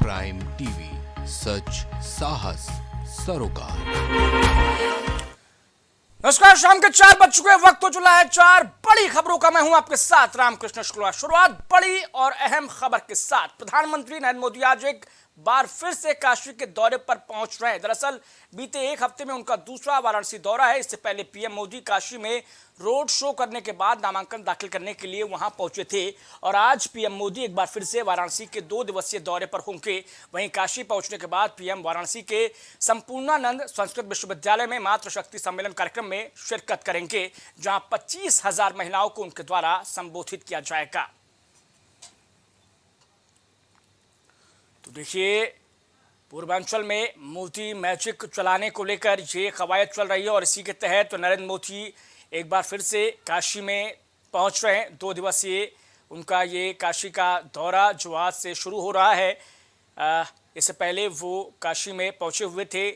Prime TV, सच साहस सरोकार। नमस्कार, शाम के 4 बज चुके हैं, वक्त हो चला है 4 बड़ी खबरों का। मैं हूं आपके साथ रामकृष्ण शुक्ला। शुरुआत बड़ी और अहम खबर के साथ। प्रधानमंत्री नरेंद्र मोदी आज एक बार फिर से काशी के दौरे पर पहुंच रहे हैं। दरअसल बीते एक हफ्ते में उनका दूसरा वाराणसी दौरा है। इससे पहले पीएम मोदी काशी में रोड शो करने के बाद नामांकन दाखिल करने के लिए वहां पहुंचे थे और आज पीएम मोदी एक बार फिर से वाराणसी के 2 दिवसीय दौरे पर होंगे। वहीं काशी पहुंचने के बाद पीएम वाराणसी के संपूर्णानंद संस्कृत विश्वविद्यालय में मातृशक्ति सम्मेलन कार्यक्रम में शिरकत करेंगे, जहां 25,000 महिलाओं को उनके द्वारा संबोधित किया जाएगा। तो देखिए, पूर्वांचल में मोदी मैजिक चलाने को लेकर ये कवायद चल रही है और इसी के तहत तो नरेंद्र मोदी एक बार फिर से काशी में पहुंच रहे हैं। 2 दिवसीय उनका ये काशी का दौरा जो आज से शुरू हो रहा है। इससे पहले वो काशी में पहुंचे हुए थे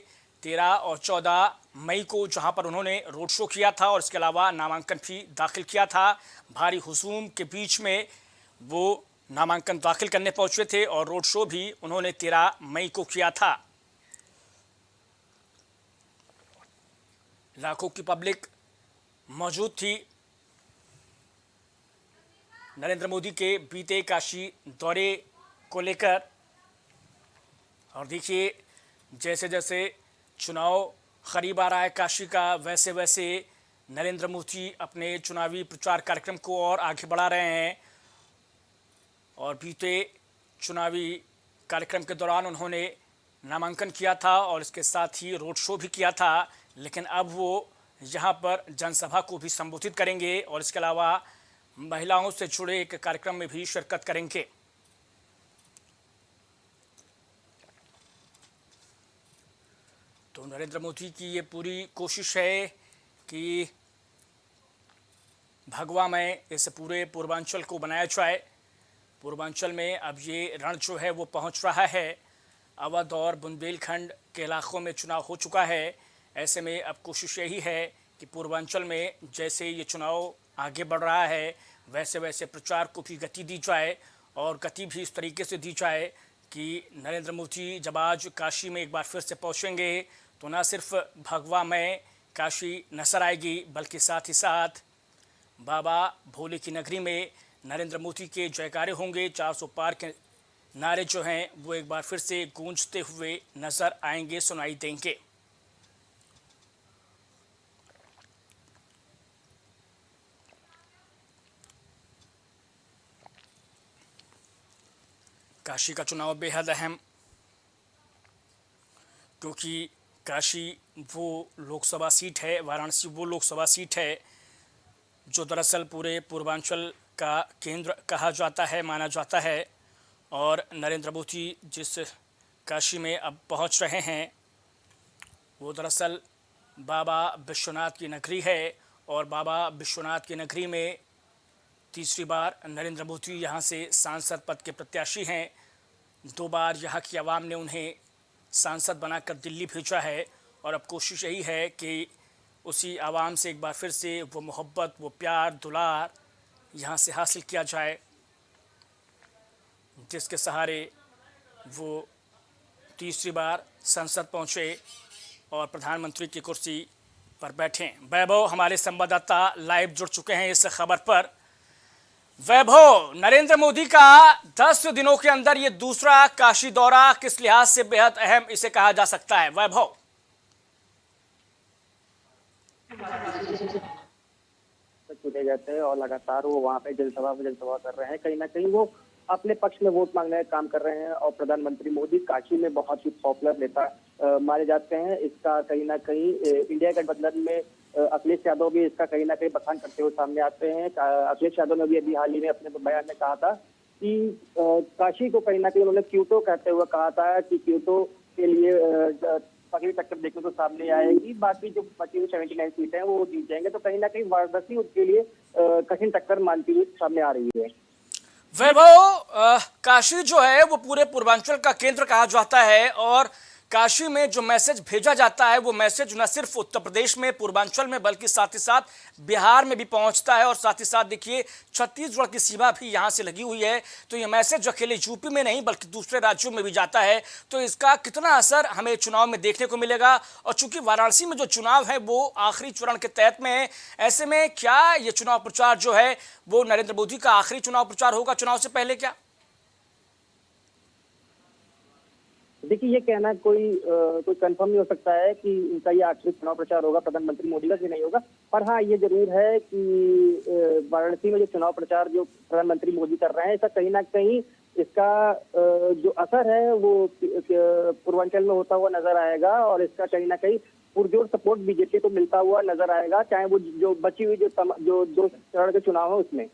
13 और 14 मई को, जहां पर उन्होंने रोड शो किया था और इसके अलावा नामांकन भी दाखिल किया था। भारी हुजूम के बीच में वो नामांकन दाखिल करने पहुंचे थे और रोड शो भी उन्होंने 13 मई को किया था। लाखों की पब्लिक मौजूद थी नरेंद्र मोदी के बीते काशी दौरे को लेकर। और देखिए, जैसे जैसे चुनाव करीब आ रहा है काशी का, वैसे वैसे नरेंद्र मोदी अपने चुनावी प्रचार कार्यक्रम को और आगे बढ़ा रहे हैं। और बीते चुनावी कार्यक्रम के दौरान उन्होंने नामांकन किया था और इसके साथ ही रोड शो भी किया था, लेकिन अब वो यहाँ पर जनसभा को भी संबोधित करेंगे और इसके अलावा महिलाओं से जुड़े एक कार्यक्रम में भी शिरकत करेंगे। तो नरेंद्र मोदी की ये पूरी कोशिश है कि भगवा में इस पूरे पूर्वांचल को बनाया जाए। पूर्वांचल में अब ये रण जो है वो पहुंच रहा है। अवध और बुंदेलखंड के इलाकों में चुनाव हो चुका है। ऐसे में अब कोशिश यही है कि पूर्वांचल में जैसे ये चुनाव आगे बढ़ रहा है वैसे वैसे प्रचार को भी गति दी जाए और गति भी इस तरीके से दी जाए कि नरेंद्र मोदी जब आज काशी में एक बार फिर से पहुंचेंगे तो न सिर्फ भगवा में काशी नजर आएगी, बल्कि साथ ही साथ बाबा भोले की नगरी में नरेंद्र मोदी के जयकारे होंगे। 400 पार के नारे जो हैं वो एक बार फिर से गूंजते हुए नजर आएंगे, सुनाई देंगे। काशी का चुनाव बेहद अहम, क्योंकि काशी वो लोकसभा सीट है, वाराणसी वो लोकसभा सीट है जो दरअसल पूरे पूर्वांचल का केंद्र कहा जाता है, माना जाता है। और नरेंद्र मोदी जिस काशी में अब पहुंच रहे हैं वो दरअसल बाबा विश्वनाथ की नगरी है और बाबा विश्वनाथ की नगरी में तीसरी बार नरेंद्र मोदी यहां से सांसद पद के प्रत्याशी हैं। 2 बार यहाँ की आवाम ने उन्हें सांसद बनाकर दिल्ली भेजा है और अब कोशिश यही है कि उसी आवाम से एक बार फिर से वो मोहब्बत, वो प्यार दुलार यहाँ से हासिल किया जाए, जिसके सहारे वो तीसरी बार संसद पहुँचे और प्रधानमंत्री की कुर्सी पर बैठें। वैभव हमारे संवाददाता लाइव जुड़ चुके हैं इस खबर पर। वैभव, नरेंद्र मोदी का 10 दिनों के अंदर ये दूसरा काशी दौरा किस लिहाज से बेहद अहम इसे कहा जा सकता है? वैभव, चुने जाते हैं और लगातार वो वहाँ पे जनसभा कर रहे हैं। कहीं ना कहीं वो अपने पक्ष में वोट मांगने का काम कर रहे हैं और प्रधानमंत्री मोदी काशी में बहुत ही पॉपुलर नेता माने जाते हैं। इसका कहीं ना कहीं इंडिया गठबंधन में अखिलेश यादव भी इसका कहीं ना कहीं बखान करते हुए सामने आते हैं। अखिलेश यादव ने भी अभी हाल ही में अपने बयान में कहा था कि काशी को कहीं ना कहीं उन्होंने क्योटो कहते हुए कहा था कि क्योटो के लिए पगड़ी टक्कर देखने को सामने आएगी। बाकी जो बची हुई 79 सीटें हैं वो जीत जाएंगे। तो कहीं ना कहीं वाराणसी उसके लिए कठिन टक्कर मानती हुई सामने आ रही है। वैभव, काशी जो है वो पूरे पूर्वांचल का केंद्र कहा जाता है और काशी में जो मैसेज भेजा जाता है वो मैसेज न सिर्फ उत्तर प्रदेश में पूर्वांचल में बल्कि साथ ही साथ बिहार में भी पहुंचता है और साथ ही साथ देखिए छत्तीसगढ़ की सीमा भी यहां से लगी हुई है। तो ये मैसेज अकेले यूपी में नहीं बल्कि दूसरे राज्यों में भी जाता है। तो इसका कितना असर हमें चुनाव में देखने को मिलेगा, और चूंकि वाराणसी में जो चुनाव है वो आखिरी चरण के तहत में है, ऐसे में क्या ये चुनाव प्रचार जो है वो नरेंद्र मोदी का आखिरी चुनाव प्रचार होगा चुनाव से पहले क्या? देखिए, ये कहना कोई कंफर्म नहीं हो सकता है कि इनका ये आखिरी चुनाव प्रचार होगा प्रधानमंत्री मोदी का कि नहीं होगा। पर हाँ, ये जरूर है कि वाराणसी में जो चुनाव प्रचार जो प्रधानमंत्री मोदी कर रहे हैं, इसका कहीं ना कहीं इसका जो असर है वो पूर्वांचल में होता हुआ नजर आएगा और इसका कहीं ना कहीं पुरजोर सपोर्ट बीजेपी को मिलता हुआ नजर आएगा, चाहे वो जो बची हुई जो दो चरण के चुनाव है उसमें।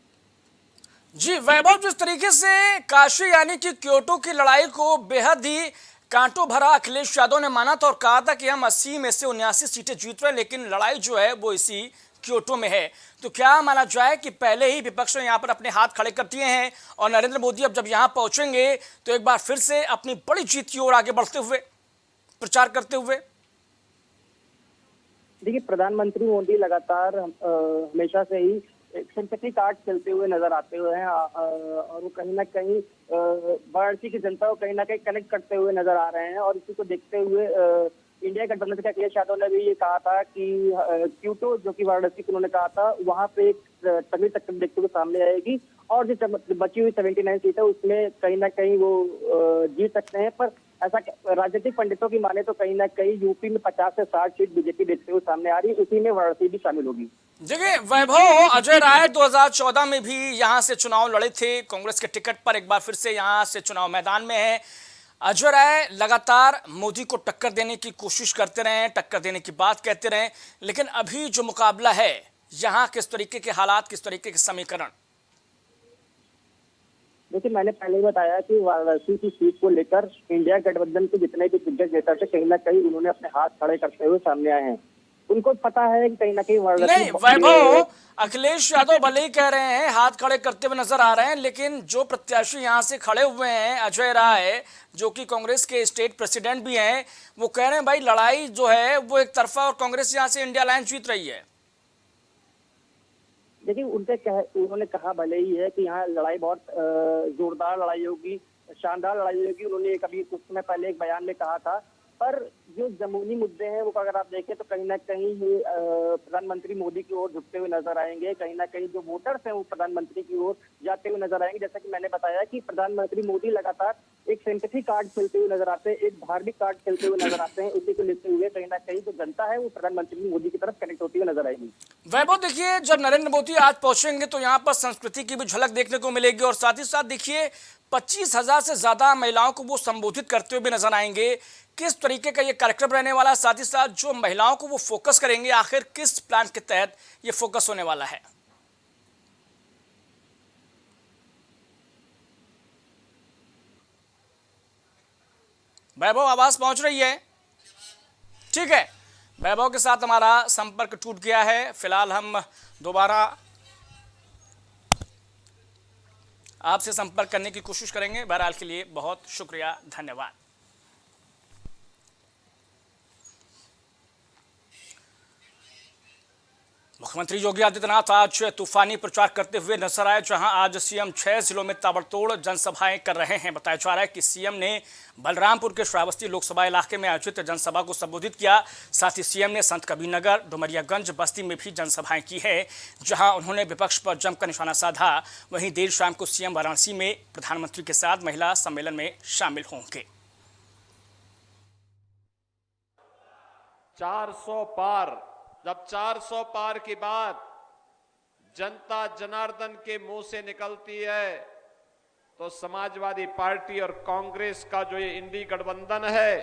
जी वैभव, जिस तरीके से काशी यानी कि क्योटो की लड़ाई को बेहद ही कांटों भरा अखिलेश यादव ने माना था और कहा था कि हम 80 में से 79 सीटें जीत रहे हैं, लेकिन लड़ाई जो है वो इसी क्योटो में है। तो क्या माना जाए कि पहले ही विपक्ष ने यहाँ पर अपने हाथ खड़े कर दिए हैं और नरेंद्र मोदी अब जब यहाँ पहुंचेंगे तो एक बार फिर से अपनी बड़ी जीत की ओर आगे बढ़ते हुए प्रचार करते हुए? देखिए, प्रधानमंत्री मोदी लगातार हमेशा से ही एक सिंपैथी कार्ड खेलते हुए नजर आते हुए हैं और वो कहीं ना कहीं वाराणसी की जनता को कहीं ना कहीं कनेक्ट करते हुए नजर आ रहे हैं। और इसी को देखते हुए इंडिया गठबंधन के अखिलेश यादव ने भी ये कहा था कि क्योटो जो कि वाराणसी को उन्होंने कहा था वहां पे एक तगड़ी टक्कर देखते हुए सामने आएगी और जो बची हुई 79 सीट है उसमें कहीं ना कहीं वो जीत सकते हैं। पर ऐसा राजनीतिक पंडितों की माने तो कहीं ना कहीं यूपी में 50 से 60 सीट बीजेपी देखते हुए सामने आ रही है, उसी में वाराणसी भी शामिल होगी। देखिए वैभव, अजय राय 2014 में भी यहां से चुनाव लड़े थे कांग्रेस के टिकट पर, एक बार फिर से यहां से चुनाव मैदान में है। अजय राय लगातार मोदी को टक्कर देने की कोशिश करते रहे, टक्कर देने की बात कहते रहे, लेकिन अभी जो मुकाबला है यहाँ किस तरीके के हालात, किस तरीके के समीकरण? देखिए, मैंने पहले ही बताया कि वाराणसी की सीट को लेकर इंडिया गठबंधन के जितने भी दिग्गज नेता थे कहीं ना कहीं उन्होंने अपने हाथ खड़े करते हुए सामने आए हैं। उनको पता है कि कहीं ना कहीं वाराणसी नहीं वैभव, अखिलेश यादव भले ही कह रहे हैं हाथ खड़े करते हुए नजर आ रहे हैं, लेकिन जो प्रत्याशी यहाँ से खड़े हुए हैं अजय राय जो कि कांग्रेस के स्टेट प्रेसिडेंट भी हैं, वो कह रहे हैं भाई लड़ाई जो है वो एक तरफा और कांग्रेस यहाँ से इंडिया अलायंस जीत रही है। देखिए, उन्होंने कहा भले ही है कि यहाँ लड़ाई बहुत जोरदार लड़ाई होगी, शानदार लड़ाई होगी। उन्होंने कभी कुछ समय पहले एक बयान में कहा था, पर जो जमूनी मुद्दे हैं वो अगर आप देखें तो कहीं ना कहीं ये प्रधानमंत्री मोदी की ओर झुकते हुए नजर आएंगे। कहीं ना कहीं जो वोटर्स हैं वो प्रधानमंत्री की ओर जाते हुए नजर आएंगे। जैसा कि मैंने बताया कि प्रधानमंत्री मोदी लगातार एक सिंपैथी कार्ड खेलते हुए नजर आते हैं, एक धार्मिक कार्ड खेलते हुए नजर आते हैं। उसी को लेते हुए कहीं ना कहीं जो जनता है वो प्रधानमंत्री मोदी की तरफ कनेक्ट होती हुई नजर आएगी। वैभव, देखिए जब नरेंद्र मोदी आज पहुंचेंगे तो यहाँ पर संस्कृति की भी झलक देखने को मिलेगी और साथ ही साथ देखिए 25,000 से ज्यादा महिलाओं को वो संबोधित करते हुए भी नजर आएंगे। किस तरीके का ये कार्यक्रम रहने वाला है, साथ ही साथ जो महिलाओं को वो फोकस करेंगे, आखिर किस प्लान के तहत ये फोकस होने वाला है? वैभव, आवाज पहुंच रही है? ठीक है, वैभव के साथ हमारा संपर्क टूट गया है। फिलहाल हम दोबारा आपसे संपर्क करने की कोशिश करेंगे। बहरहाल के लिए बहुत शुक्रिया, धन्यवाद। मुख्यमंत्री योगी आदित्यनाथ आज तूफानी प्रचार करते हुए नजर आए, जहां आज सीएम 6 जिलों में ताबड़तोड़ जनसभाएं कर रहे हैं। बताया जा रहा है कि सीएम ने बलरामपुर के श्रावस्ती लोकसभा इलाके में आयोजित जनसभा को संबोधित किया। साथ ही सीएम ने संत कबीरनगर, डुमरियागंज, बस्ती में भी जनसभाएं की है, जहां उन्होंने विपक्ष पर जमकर निशाना साधा। वहीं देर शाम को सीएम वाराणसी में प्रधानमंत्री के साथ महिला सम्मेलन में शामिल होंगे। 400 पार, जब 400 पार की बात जनता जनार्दन के मुंह से निकलती है तो समाजवादी पार्टी और कांग्रेस का जो ये इंडी गठबंधन है,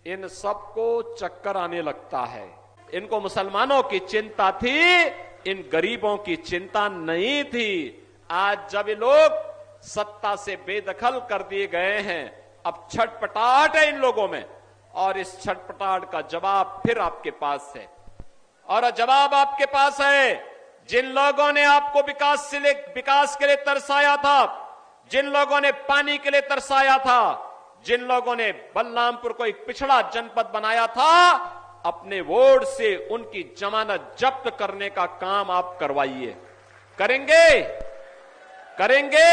इन सबको चक्कर आने लगता है। इनको मुसलमानों की चिंता थी, इन गरीबों की चिंता नहीं थी। आज जब ये लोग सत्ता से बेदखल कर दिए गए हैं, अब छटपटाहट है इन लोगों में और इस छटपटाहट का जवाब फिर आपके पास है। और जवाब आपके पास है, जिन लोगों ने आपको विकास के लिए तरसाया था, जिन लोगों ने पानी के लिए तरसाया था, जिन लोगों ने बलरामपुर को एक पिछड़ा जनपद बनाया था, अपने वोट से उनकी जमानत जब्त करने का काम आप करवाइए। करेंगे करेंगे।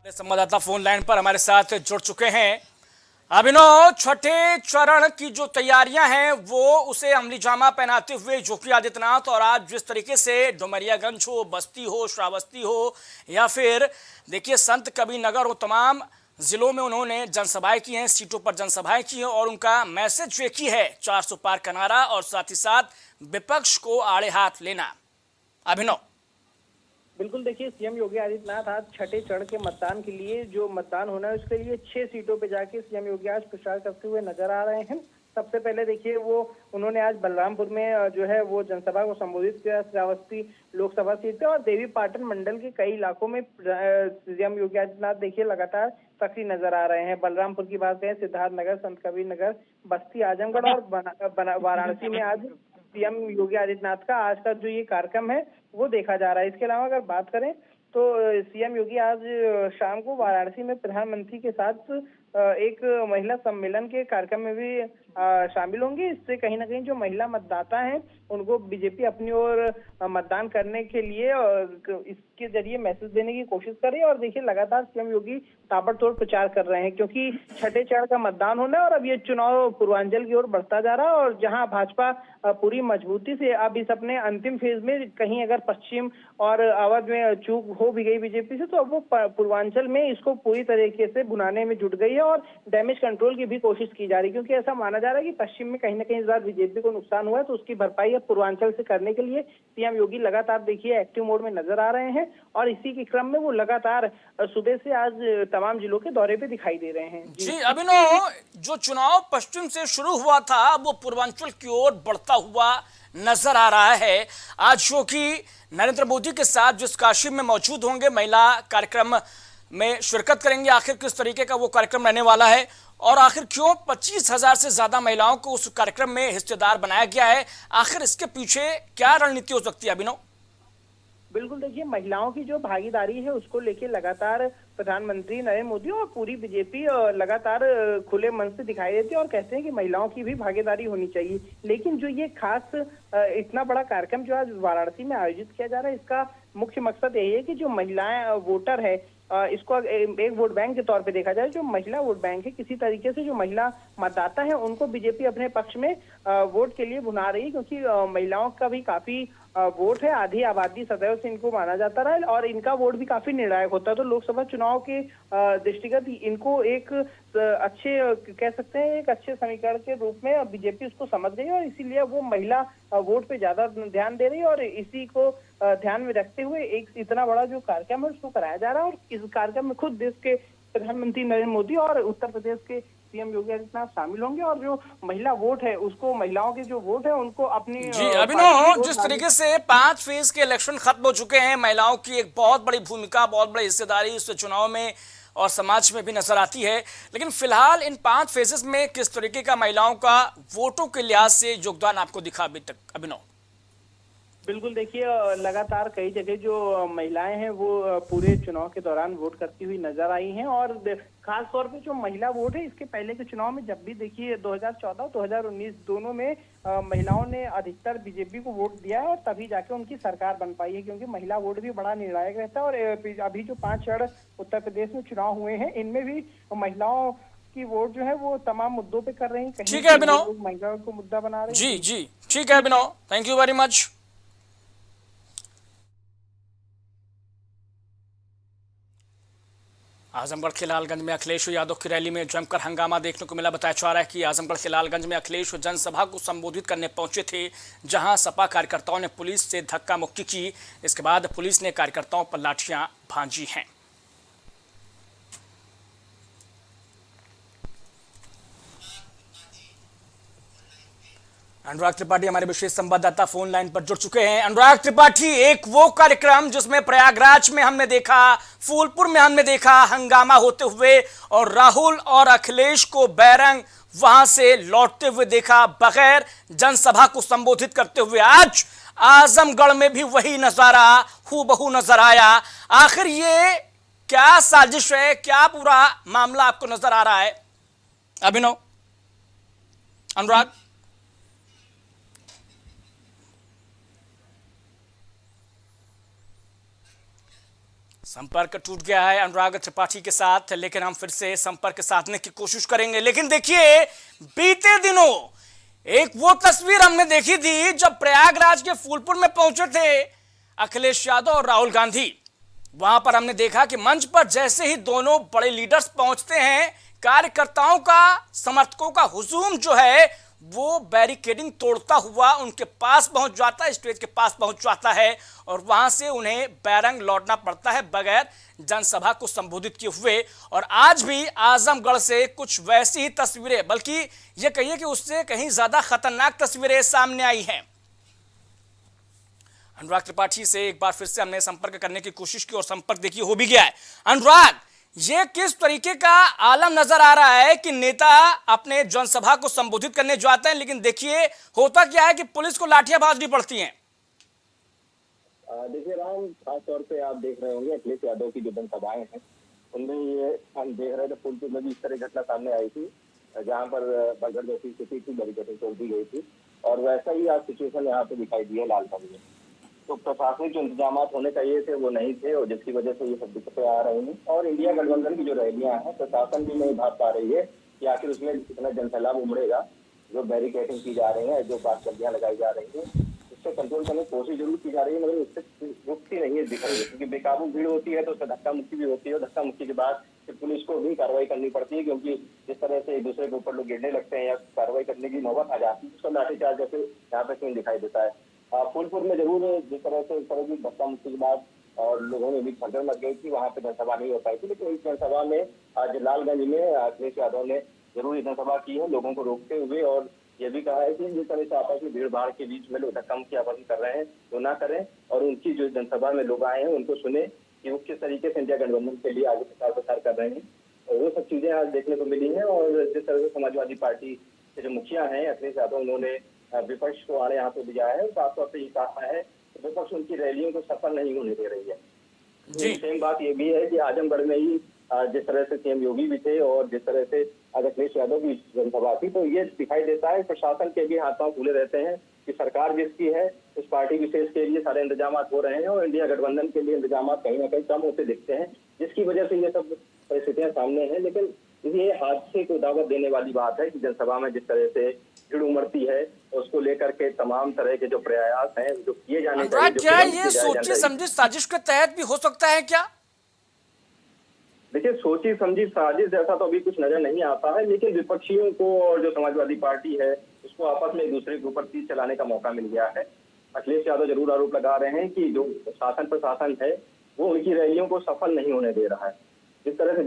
संवाददाता फोन लाइन पर हमारे साथ जुड़ चुके हैं। अभिनव, छठे चरण की जो तैयारियां हैं वो उसे अमली जामा पहनाते हुए योगी आदित्यनाथ और आज जिस तरीके से डुमरियागंज हो, बस्ती हो, श्रावस्ती हो या फिर देखिए संत कबीर नगर हो, तमाम जिलों में उन्होंने जनसभाएं की हैं, सीटों पर जनसभाएं की हैं और उनका मैसेज एक ही है, 400 पार का नारा और साथ ही साथ विपक्ष को आड़े हाथ लेना। अभिनव, बिल्कुल, देखिए सीएम योगी आदित्यनाथ आज छठे चरण के मतदान के लिए जो मतदान होना है उसके लिए 6 सीटों पे जाके सीएम योगी आज प्रचार करते हुए नजर आ रहे हैं। सबसे पहले देखिए उन्होंने आज बलरामपुर में जो है वो जनसभा को संबोधित किया। श्रावस्ती लोकसभा सीट पे और देवी पाटन मंडल के कई इलाकों में सीएम योगी आदित्यनाथ देखिए लगातार सक्रिय नजर आ रहे हैं। बलरामपुर की बात करें, सिद्धार्थनगर, संत कबीर नगर, बस्ती, आजमगढ़ और वाराणसी में आज सीएम योगी आदित्यनाथ का आज का जो ये कार्यक्रम है वो देखा जा रहा है। इसके अलावा अगर बात करें तो सीएम योगी आज शाम को वाराणसी में प्रधानमंत्री के साथ एक महिला सम्मेलन के कार्यक्रम में भी शामिल होंगे। इससे कहीं ना कहीं जो महिला मतदाता हैं उनको बीजेपी अपनी ओर मतदान करने के लिए इसके जरिए मैसेज देने की कोशिश कर रही है। और देखिए लगातार सीएम योगी ताबड़तोड़ प्रचार कर रहे हैं क्योंकि छठे चरण का मतदान होना है और अब ये चुनाव पूर्वांचल की ओर बढ़ता जा रहा है और जहां भाजपा पूरी मजबूती से अब इस अपने अंतिम फेज में कहीं अगर पश्चिम और अवध में चूक हो भी गई बीजेपी से, तो अब वो पूर्वांचल में इसको पूरी तरीके से भुनाने में जुट गई है और डैमेज कंट्रोल की भी कोशिश की जा रही है क्योंकि ऐसा माना जा रहा है कि पश्चिम में कहीं ना कहीं इस बार बीजेपी को नुकसान हुआ है, तो उसकी भरपाई अब पूर्वांचल से करने के लिए सीएम योगी लगातार देखिए एक्टिव मोड में नजर आ रहे हैं और इसी के क्रम में वो लगातार सुबह से आज तमाम जिलों के दौरे पे दिखाई दे रहे हैं। जी अभिनव, जो चुनाव पश्चिम से शुरू हुआ था वो पूर्वांचल की ओर बढ़ता हुआ नजर आ रहा है। आज जो कि नरेंद्र मोदी के साथ जिस काशी में मौजूद होंगे, महिला कार्यक्रम में शिरकत करेंगे, आखिर किस तरीके का वो कार्यक्रम रहने वाला है और आखिर क्यों 25,000 से ज्यादा महिलाओं को उस कार्यक्रम में हिस्सेदार बनाया गया है, आखिर इसके पीछे क्या रणनीति हो सकती है अभिनव? बिल्कुल, देखिए महिलाओं की जो भागीदारी है उसको लेके लगातार प्रधानमंत्री नरेंद्र मोदी और पूरी बीजेपी लगातार खुले मन से दिखाई देती है और कहते हैं कि महिलाओं की भी भागीदारी होनी चाहिए। लेकिन जो ये खास इतना बड़ा कार्यक्रम जो आज वाराणसी में आयोजित किया जा रहा है, इसका मुख्य मकसद यही है कि जो महिलाएं वोटर है इसको एक वोट बैंक के तौर पे देखा जाए। जो महिला वोट बैंक है, किसी तरीके से जो महिला मतदाता है उनको बीजेपी अपने पक्ष में वोट के लिए भुना रही है क्योंकि महिलाओं का भी काफी वोट है, आधी आबादी सदैव से इनको माना जाता रहा है और इनका वोट भी काफी निर्णायक होता है। तो लोकसभा चुनाव के दृष्टिगत इनको एक अच्छे कह सकते हैं एक अच्छे समीकरण के रूप में बीजेपी उसको समझ गई और इसीलिए वो महिला वोट पे ज्यादा ध्यान दे रही है और इसी को ध्यान में रखते हुए एक इतना बड़ा जो कार्यक्रम है उसको कराया जा रहा है। और इस कार्यक्रम में खुद देश के प्रधानमंत्री नरेंद्र मोदी और उत्तर प्रदेश के सीएम योगी आदित्यनाथ शामिल होंगे और जो महिला वोट है उसको, महिलाओं के जो वोट है उनको अपनी जी अभिनव, जिस तरीके से 5 फेज के इलेक्शन खत्म हो चुके हैं, महिलाओं की एक बहुत बड़ी भूमिका, बहुत बड़ी हिस्सेदारी इस चुनाव में और समाज में भी नजर आती है, लेकिन फिलहाल इन 5 फेजेस में किस तरीके का महिलाओं का वोटों के लिहाज से योगदान आपको दिखा अभी तक अभिनव? बिल्कुल, देखिए लगातार कई जगह जो महिलाएं हैं वो पूरे चुनाव के दौरान वोट करती हुई नजर आई हैं और खास तौर पे जो महिला वोट है इसके पहले के चुनाव में जब भी देखिए 2014 2019 दोनों में महिलाओं ने अधिकतर बीजेपी को वोट दिया है और तभी जाके उनकी सरकार बन पाई है क्योंकि महिला वोट भी बड़ा निर्णायक रहता है। और अभी जो 5 चरण उत्तर प्रदेश में चुनाव हुए हैं इनमें भी महिलाओं की वोट जो है वो तमाम मुद्दों पे कर रही है। ठीक है अभिनव, महिलाओं को मुद्दा बना रहे हैं। जी ठीक है Abhinav, thank you very much. Azamgarh के लालगंज में अखिलेश यादव की रैली में जमकर हंगामा देखने को मिला। बताया जा रहा है कि आजमगढ़ के लालगंज में अखिलेश जनसभा को संबोधित करने पहुंचे थे, जहां सपा कार्यकर्ताओं ने पुलिस से धक्का मुक्की की। इसके बाद पुलिस ने कार्यकर्ताओं पर लाठियां भांजी हैं। अनुराग त्रिपाठी हमारे विशेष संवाददाता फोन लाइन पर जुड़ चुके हैं। अनुराग त्रिपाठी, एक वो कार्यक्रम जिसमें प्रयागराज में हमने देखा, फूलपुर में हमने देखा हंगामा होते हुए और राहुल और अखिलेश को बैरंग वहां से लौटते हुए देखा बगैर जनसभा को संबोधित करते हुए। आज आजमगढ़ में भी वही नजारा हूबहू नजर आया। आखिर ये क्या साजिश है, क्या पूरा मामला आपको नजर आ रहा है? अभिनव, अनुराग। संपर्क टूट गया है अनुराग त्रिपाठी के साथ, लेकिन हम फिर से संपर्क साधने की कोशिश करेंगे। लेकिन देखिए, बीते दिनों एक वो तस्वीर हमने देखी थी जब प्रयागराज के फूलपुर में पहुंचे थे अखिलेश यादव और राहुल गांधी। वहां पर हमने देखा कि मंच पर जैसे ही दोनों बड़े लीडर्स पहुंचते हैं, कार्यकर्ताओं का, समर्थकों का हुजूम जो है वो बैरिकेडिंग तोड़ता हुआ उनके पास पहुंच जाता है, स्टेज के पास पहुंच जाता है और वहां से उन्हें बैरंग लौटना पड़ता है बगैर जनसभा को संबोधित किए हुए। और आज भी आजमगढ़ से कुछ वैसी ही तस्वीरें, बल्कि यह कहिए कि उससे कहीं ज्यादा खतरनाक तस्वीरें सामने आई हैं। अनुराग त्रिपाठी से एक बार फिर से हमने संपर्क करने की कोशिश की और संपर्क देखिए हो भी गया है। अनुराग, ये किस तरीके का आलम नजर आ रहा है कि नेता अपने जनसभा को संबोधित करने जाते हैं, लेकिन देखिए होता क्या है कि पुलिस को लाठियां भाजनी पड़ती हैं। देखिए राम, खास तौर पे आप देख रहे होंगे अखिलेश यादव की जो जनसभाएं हैं उनमें ये हम देख रहे थे फूलपुर में भी इस तरह घटना सामने आई थी जहां पर भगदड़ जैसी स्थिति थी, बैरिकेडिंग तोड़ दी गई थी और वैसा ही आज सिचुएशन यहाँ पे दिखाई दी है लालगंज में। तो प्रशासनिक जो इंतजाम होने चाहिए थे वो नहीं थे और जिसकी वजह से ये सब दिक्कतें आ रही हैं। और इंडिया गठबंधन की जो रैलियां हैं प्रशासन भी नहीं भाग पा रही है कि आखिर उसमें कितना जनसैलाब उमड़ेगा। जो बैरिकेडिंग की जा रही है, जो बातचीतियां लगाई जा रही है, उससे कंट्रोल करने की कोशिश जरूर की जा रही है, मगर उससे रुकती नहीं है दिख रही है। क्योंकि बेकाबू भीड़ होती है तो उससे धक्का मुक्की भी होती है और धक्का मुक्की के बाद फिर पुलिस को भी कार्रवाई करनी पड़ती है, क्योंकि जिस तरह से एक दूसरे के ऊपर लोग गिरने लगते हैं या कार्रवाई करने की नौबत आ जाती है, उसका लाठीचार्ज जैसे यहाँ पे सीन दिखाई देता है। फूलपुर में जरूर जिस तरह से इस तरह की धक्का मुक्की के बाद और लोगों में भी भगदड़ मच गई थी, वहां पे जनसभा नहीं हो पाई थी। लेकिन इस जनसभा में आज लालगंज में अखिलेश यादव ने जरूर जनसभा की है, लोगों को रोकते हुए, और ये भी कहा है कि जिस तरह से आपस में भीड़ भाड़ के बीच में लोग धक्का मुक्की आपस में कर रहे हैं वो ना करें और उनकी जो जनसभा में लोग आए हैं उनको सुने कि वो किस तरीके से इंडिया गठबंधन के लिए आगे प्रचार कर रहे हैं। और वो सब चीजें आज देखने को मिली है। और जिस तरह से समाजवादी पार्टी के जो मुखिया हैं अखिलेश यादव, उन्होंने विपक्ष को आने यहाँ पे बुलाया है, साफ तौर पर ये कहा है कि विपक्ष उनकी रैलियों को सफल नहीं होने दे रही है। जी। सेम बात ये भी है कि आजमगढ़ में ही जिस तरह से सीएम योगी भी थे और जिस तरह से अखिलेश यादव की जनसभा थी, तो ये दिखाई देता है प्रशासन के भी हाथ पांव खुले रहते हैं कि सरकार जिसकी है उस पार्टी विशेष के लिए सारे इंतजाम हो रहे हैं और इंडिया गठबंधन के लिए इंतजाम कहीं ना कहीं कम होते दिखते हैं, जिसकी वजह से ये सब परिस्थितियां सामने हैं। लेकिन ये हादसे को दावत देने वाली बात है कि जनसभा में जिस तरह से भीड़ उमड़ती है उसको लेकर के तमाम तरह के जो प्रयास हैं जो किए जाने चाहिए। क्या ये सोची समझी साजिश के तहत भी हो सकता है क्या? देखिए, सोची समझी साजिश जैसा तो अभी कुछ नजर नहीं आता है, लेकिन विपक्षियों को और जो समाजवादी पार्टी है उसको आपस में एक दूसरे के ऊपर तीर चलाने का मौका मिल गया है। अखिलेश यादव जरूर आरोप लगा रहे हैं कि जो शासन प्रशासन है वो उनकी रैलियों को सफल नहीं होने दे रहा है। जिस तरह से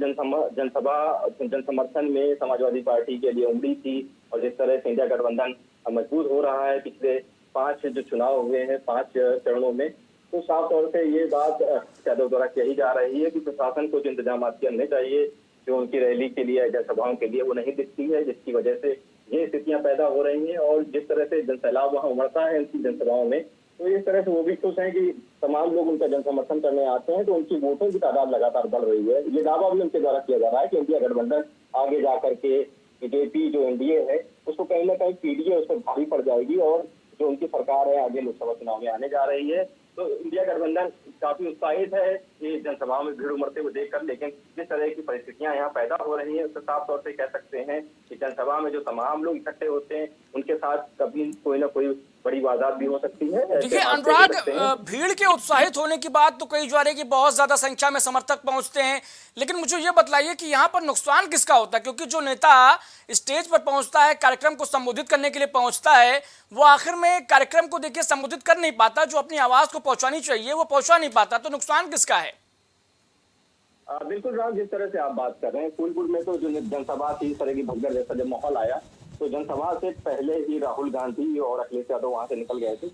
जनसमर्थन में समाजवादी पार्टी के लिए उमड़ी थी और जिस तरह से इंडिया गठबंधन मजबूत हो रहा है पिछले 5 जो चुनाव हुए हैं 5 चरणों में, तो साफ तौर से ये बात यादव द्वारा कही जा रही है कि प्रशासन को जो इंतजाम करने चाहिए जो उनकी रैली के लिए जनसभाओं के लिए वो नहीं दिखती है, जिसकी वजह से ये स्थितियां पैदा हो रही हैं। और जिस तरह से जनसैलाब वहां उमड़ता है उनकी जनसभाओं में, तो इस तरह से वो भी खुश हैं कि तमाम लोग उनका जनसमर्थन करने आते हैं, तो उनकी वोटों की तादाद लगातार बढ़ रही है। ये दावा भी उनके द्वारा किया जा रहा है कि इंडिया गठबंधन आगे जाकर के बीजेपी जो एनडीए है उसको कहीं ना कहीं पीडीए उस पर भारी पड़ जाएगी और जो उनकी सरकार है आगे लोकसभा चुनाव में आने जा रही है। तो इंडिया गठबंधन काफी उत्साहित है कि जनसभा में भीड़ उमड़ते हुए देखकर, लेकिन जिस तरह की परिस्थितियां यहाँ पैदा हो रही हैं उससे साफ तौर से कह सकते हैं कि जनसभा में जो तमाम लोग इकट्ठे होते हैं उनके साथ कभी कोई ना कोई बड़ी वारदात भी हो सकती है। देखिए अनुराग, भीड़ के उत्साहित होने की बात तो कही जा रही है कि बहुत ज्यादा संख्या में समर्थक पहुंचते हैं, लेकिन मुझे ये बतलाइए कि यहाँ पर नुकसान किसका होता है? क्योंकि जो नेता स्टेज पर पहुंचता है, कार्यक्रम को संबोधित करने के लिए पहुंचता है, वो आखिर में कार्यक्रम को देखिए संबोधित कर नहीं पाता, जो अपनी आवाज को पहुंचानी चाहिए वो पहुंचा नहीं पाता, तो नुकसान किसका है? बिल्कुल राम, जिस तरह से आप बात कर रहे हैं फूलपुर में तो जो जनसभा थी, इस तरह की भगदड़ जैसा जब माहौल आया तो जनसभा से पहले ही राहुल गांधी और अखिलेश यादव वहां से निकल गए थे।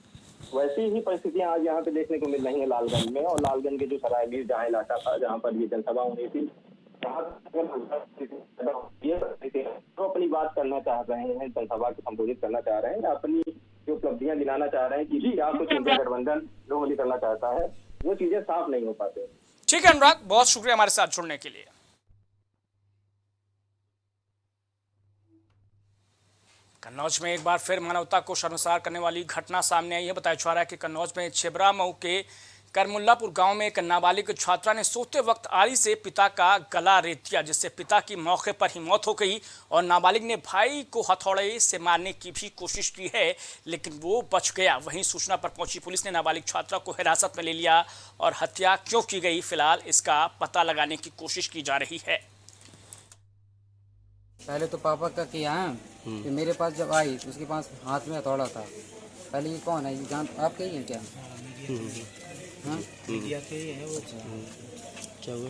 वैसी ही परिस्थितियां आज यहाँ पे देखने को मिल रही है लालगंज में। और लालगंज के जो सरायबीर जहाँ इलाका था जहाँ पर ये जनसभा होनी थी, तो अपनी बात करना चाह रहे हैं, जनसभा को संबोधित करना चाह रहे हैं, अपनी जो उपलब्धियां गिनाना चाह रहे हैं कि क्या कुछ इंडिया गठबंधन जो करना चाहता है, वो चीजें साफ नहीं हो पाते। ठीक है अनुराग, बहुत शुक्रिया हमारे साथ जुड़ने के लिए। कन्नौज में एक बार फिर मानवता को शर्मसार करने वाली घटना सामने आई है। बताया जा रहा है कि कन्नौज में छिबरा मऊ के करमुल्लापुर गांव में एक नाबालिग छात्रा ने सोते वक्त आरी से पिता का गला रेत दिया, जिससे पिता की मौके पर ही मौत हो गई और नाबालिग ने भाई को हथौड़े से मारने की भी कोशिश की है, लेकिन वो बच गया। वहीं सूचना पर पहुंची पुलिस ने नाबालिग छात्रा को हिरासत में ले लिया और हत्या क्यों की गई, फिलहाल इसका पता लगाने की कोशिश की जा रही है। पहले तो पापा का किया है कि मेरे पास जब आई तो उसके पास हाथ में हथौड़ा था। पहले ये कौन है, ये जान आपके ही है क्या? हाँ? क्या हुआ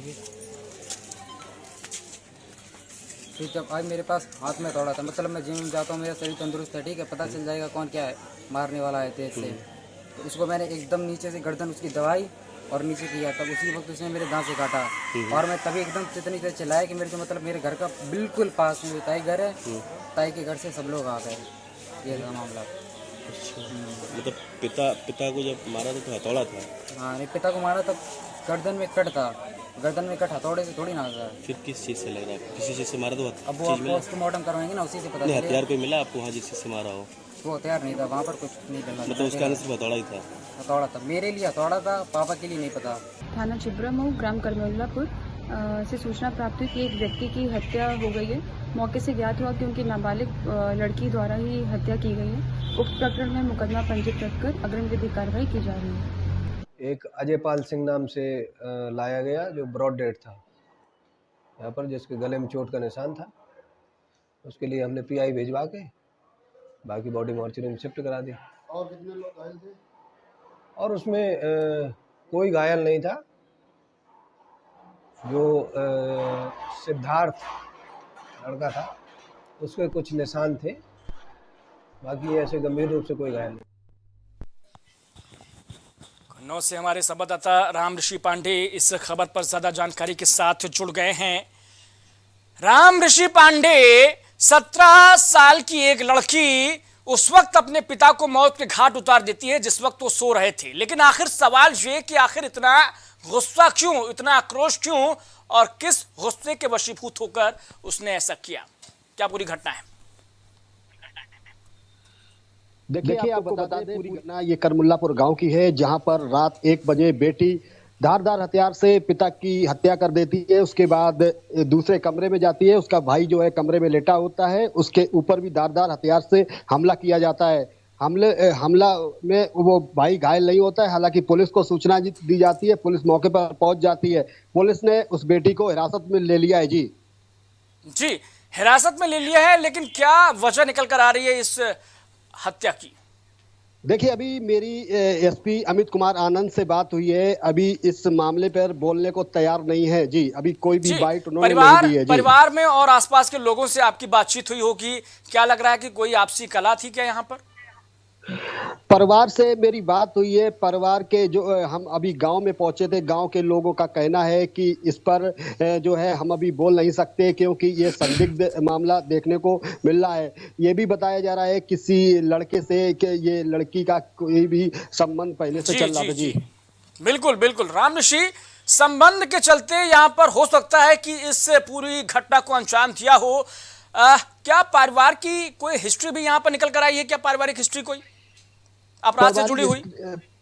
फिर जब आज मेरे पास हाथ में हथौड़ा था, मतलब मैं जिम जाता हूँ, मेरा शरीर तंदुरुस्त है, ठीक है, पता चल जाएगा कौन क्या है मारने वाला है तेज से। तो उसको मैंने एकदम नीचे से गर्दन उसकी दबाई और नीचे किया, तब उसी वक्त उसने मेरे दांत से काटा और मैं तभी एकदम इतनी तेज चलाया कि मेरे जो मतलब मेरे घर का बिल्कुल पास में ताई घर है, ताई के घर से सब लोग आ गए। ये था मामला। अच्छा, मतलब पिता को जब मारा तो हथौड़ा था? हाँ, नहीं, पिता को मारा तब गर्दन में कट था, गर्दन में कट हथौड़े से थोड़ी ना था। फिर किस चीज़ से लग रहा है, किसी चीज़ से मारा तो अब वो आप पोस्टमार्टम करवाएंगे ना, उसी से पता चलेगा। हथियार कोई मिला आपको वहाँ जिस चीज़ से मारा हो? वो हथियार नहीं था वहाँ पर, कुछ नहीं डला, मतलब उसका आने सिर्फ हथौड़ा ही था? हथौड़ा था, मेरे लिए हथौड़ा था, पापा के लिए नहीं पता। थाना छिबरा मऊ ग्राम करमुल्लापुर से सूचना प्राप्त हुई कि एक व्यक्ति की हत्या हो गई है। मौके से ज्ञात हुआ कि उनकी नाबालिग लड़की द्वारा ही हत्या की गई है। उक्त प्रकरण में मुकदमा पंजीकृत कर अग्रिम विधिक कार्रवाई की जा रही है। एक अजयपाल सिंह नाम से लाया गया जो ब्रॉड डेड था यहाँ पर, जिसके गले में चोट का निशान था। उसके लिए हमने पीआई भिजवा के बाकी बॉडी मॉर्चरी में शिफ्ट करा दी। और कितने लोग घायल थे? और उसमें कोई घायल नहीं था। जो सिद्धार्थ लड़का था उसके कुछ निशान थे, बाकी ऐसे गंभीर रूप से कोई घायल नहीं। कन्नौज से हमारे संवाददाता राम ऋषि पांडे इस खबर पर ज्यादा जानकारी के साथ जुड़ गए हैं। राम ऋषि पांडे, 17 साल की एक लड़की उस वक्त अपने पिता को मौत के घाट उतार देती है जिस वक्त वो सो रहे थे, लेकिन आखिर सवाल ये कि आखिर इतना गुस्सा क्यों, इतना आक्रोश क्यों और किस गुस्से के वशीभूत होकर उसने ऐसा किया? क्या पूरी घटना है? देखिए आपको बता दें, पूरी घटना ये करमुल्लापुर गांव की है, जहां पर रात 1 बजे बेटी धारदार हथियार से पिता की हत्या कर देती है। उसके बाद दूसरे कमरे में जाती है, उसका भाई जो है कमरे में लेटा होता है, उसके ऊपर भी धारदार हथियार से हमला किया जाता है। हमला में वो भाई घायल नहीं होता है। हालांकि पुलिस को सूचना दी जाती है, पुलिस मौके पर पहुंच जाती है। पुलिस ने उस बेटी को हिरासत में ले लिया है। जी, हिरासत में ले लिया है, लेकिन क्या वजह निकल कर आ रही है इस हत्या की? देखिए, अभी मेरी एसपी अमित कुमार आनंद से बात हुई है, अभी इस मामले पर बोलने को तैयार नहीं है जी। अभी कोई भी बाइट उन्होंने नहीं दी है जी। परिवार में और आसपास के लोगों से आपकी बातचीत हुई होगी, क्या लग रहा है कि कोई आपसी कलह थी क्या यहाँ पर? परिवार से मेरी बात हुई है। परिवार के जो हम अभी गांव में पहुंचे थे, गांव के लोगों का कहना है कि इस पर जो है हम अभी बोल नहीं सकते, क्योंकि ये संदिग्ध मामला देखने को मिल रहा है। ये भी बताया जा रहा है किसी लड़के से कि ये लड़की का कोई भी संबंध पहले से चल रहा था जी। बिल्कुल बिल्कुल राम ऋषि, संबंध के चलते यहाँ पर हो सकता है कि इस पूरी घटना को अंजाम दिया हो। क्या परिवार की कोई हिस्ट्री भी यहाँ पर निकल कर आई है? क्या पारिवारिक हिस्ट्री कोई अपराध से जुड़ी हुई?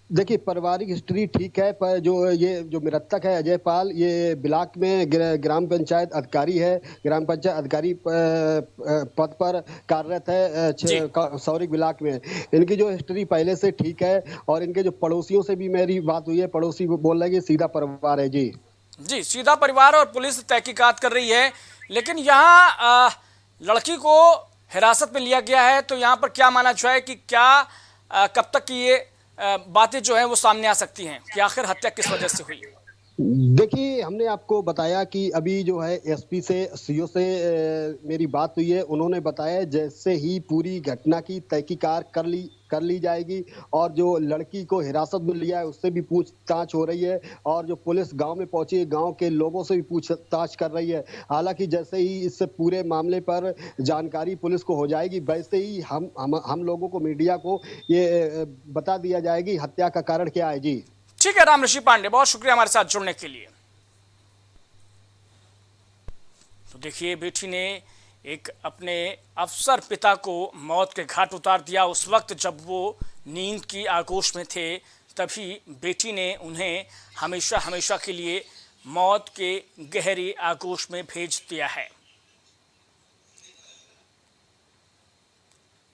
देखिए, पारिवारिक हिस्ट्री ठीक है, पर जो मृतक है अजयपाल, ये ब्लॉक में ग्राम पंचायत अधिकारी है, ग्राम पंचायत अधिकारी पद पर कार्यरत है सौरिक ब्लॉक में। इनकी जो हिस्ट्री पहले से ठीक है और इनके जो पड़ोसियों से भी मेरी बात हुई है, पड़ोसी बोल रहे हैं कि सीधा परिवार है जी। जी, सीधा परिवार और पुलिस तहकीकात कर रही है, लेकिन यहाँ लड़की को हिरासत में लिया गया है, तो यहाँ पर क्या माना जाए कि क्या कब तक की ये बातें जो है वो सामने आ सकती हैं कि आखिर हत्या किस वजह से हुई? देखिए, हमने आपको बताया कि अभी जो है एसपी से सीओ से मेरी बात हुई है। उन्होंने बताया जैसे ही पूरी घटना की तहकीकात कर ली जाएगी और जो लड़की को हिरासत में लिया है उससे भी पूछताछ हो रही है और जो पुलिस गांव में पहुंची है, गांव के लोगों से भी पूछताछ कर रही है। हालांकि जैसे ही इस पूरे मामले पर जानकारी पुलिस को हो जाएगी, वैसे ही हम लोगों को, मीडिया को ये बता दिया जाएगी हत्या का कारण क्या है जी। ठीक है राम ऋषि पांडे, बहुत शुक्रिया हमारे साथ जुड़ने के लिए। तो देखिए, बेटी ने एक अपने अफसर पिता को मौत के घाट उतार दिया। उस वक्त जब वो नींद की आगोश में थे, तभी बेटी ने उन्हें हमेशा हमेशा के लिए मौत के गहरी आगोश में भेज दिया है।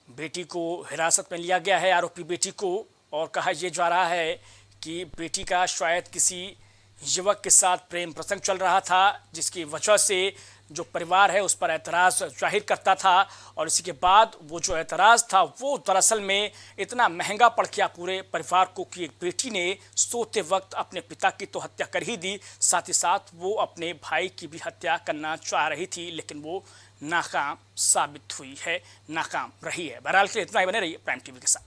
बेटी को हिरासत में लिया गया है, आरोपी बेटी को, और कहा यह जा रहा है कि बेटी का शायद किसी युवक के साथ प्रेम प्रसंग चल रहा था, जिसकी वजह से जो परिवार है उस पर एतराज़ जाहिर करता था, और इसी के बाद वो जो एतराज़ था वो दरअसल में इतना महंगा पड़ गया पूरे परिवार को कि एक बेटी ने सोते वक्त अपने पिता की तो हत्या कर ही दी, साथ ही साथ वो अपने भाई की भी हत्या करना चाह रही थी, लेकिन वो नाकाम साबित हुई है, नाकाम रही है। बहरहाल के लिए इतना ही, बने रहिए प्राइम टीवी के साथ।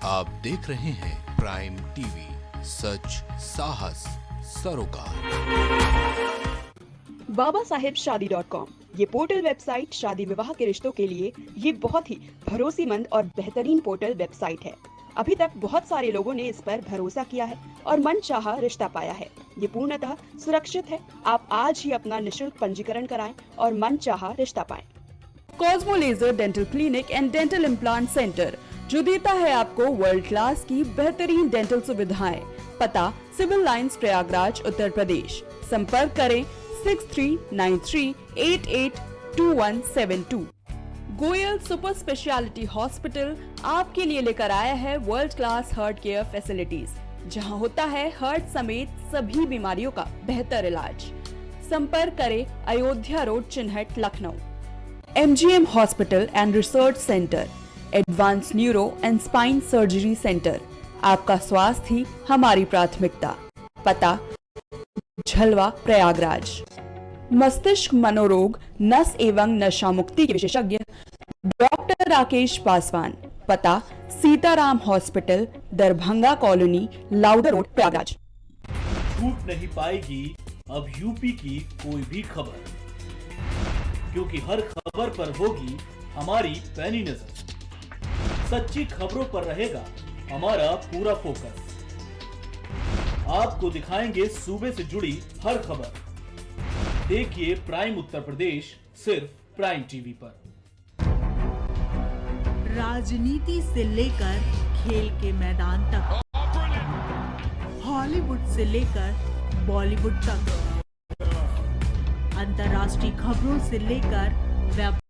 आप देख रहे हैं प्राइम टीवी, सच साहस सरोकार। BabaSahebShadi.com ये पोर्टल वेबसाइट शादी विवाह के रिश्तों के लिए ये बहुत ही भरोसेमंद और बेहतरीन पोर्टल वेबसाइट है। अभी तक बहुत सारे लोगों ने इस पर भरोसा किया है और मनचाहा रिश्ता पाया है। ये पूर्णतः सुरक्षित है। आप आज ही अपना निशुल्क पंजीकरण कराएं और मनचाहा रिश्ता पाएं। Cosmo laser dental clinic and dental implant centre, जो देता है आपको वर्ल्ड क्लास की बेहतरीन डेंटल सुविधाएं। पता सिविल लाइंस, प्रयागराज, उत्तर प्रदेश। संपर्क करें 6393882172। गोयल सुपर स्पेशलिटी हॉस्पिटल आपके लिए लेकर आया है world class heart care facilities, जहां होता है हार्ट समेत सभी बीमारियों का बेहतर इलाज। संपर्क करें Ayodhya road, Chinhat, Lucknow. MGM hospital and research centre, advance neuro and spine surgery centre. आपका स्वास्थ्य ही हमारी प्राथमिकता। पता झलवा, प्रयागराज। मस्तिष्क मनोरोग, नस एवं नशा मुक्ति के विशेषज्ञ डॉक्टर राकेश पासवान। पता Sitaram hospital, Darbhanga colony, louder road, Prayagraj. छूट नहीं पाएगी अब यूपी की कोई भी खबर, क्योंकि हर खबर पर होगी हमारी पैनी नजर। सच्ची खबरों पर रहेगा हमारा पूरा फोकस। आपको दिखाएंगे सूबे से जुड़ी हर खबर। देखिए प्राइम उत्तर प्रदेश सिर्फ प्राइम टीवी पर। राजनीति से लेकर खेल के मैदान तक, हॉलीवुड से लेकर बॉलीवुड तक, अंतर्राष्ट्रीय खबरों से लेकर व्यापार